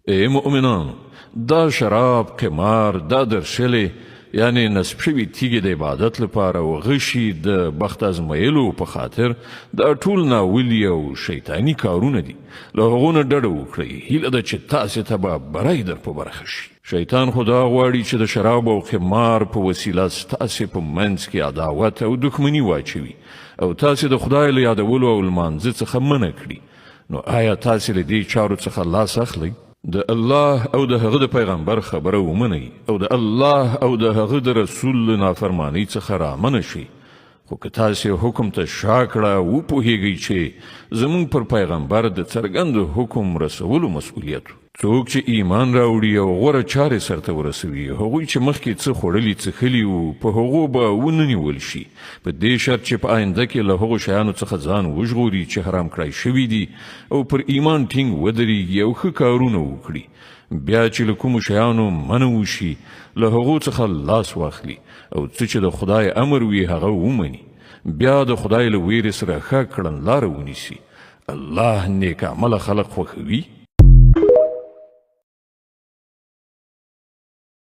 ای مؤمنانو، دا شراب، قمار، دا درشلې یعنی نصب شوي تیږې د عبادت لپاره او غشي د بخت ازمایلو په خاطر دا ټول ناولي او شیطاني کارونه دي. له هغو نه ډډه وکړئ. هیله ده چې تاسې ته به بری در په برخه شي. شیطان خو دا غواړي چې د شراب او قمار په وسیله ستاسې په منځ کې عداوت او دښمني واچوي او تاسې د خدای له یادولو او لمانځه څخه منع کړي. نو آیا تاسې له دې چارو څخه لاس اخلئ؟ د الله او د هغه د پیغمبر خبره ومنئ او د الله او د هغه د رسول نافرمانی څخه رامنه شئ. خو که تاسې حکم ته شا کړه وپوهیږئ چې زموږ پر پیغمبر د څرګند حکم رسولو مسؤلیت څوک چې ایمان راوړي او غوره چارې سرته ورسوي هغوی چې مخکې څه خوړلي څښلي وو په هغو به وننیول شي په دې شرط چې په آینده کې له هغو شیانو څخه ځان وژغوري چې حرام کړای شوي دي او پر ایمان ټینګ ودرېږي او ښه کارونه وکړي. بیا چې له کومو شیانو منع وشي له هغو څخه لاس واخلي او څه چې د خدای امر وي هغه ومني. بیا د خدای له ویرې سره ښه کړنلاره ونیسي. الله نیک عمله خلق خوښوي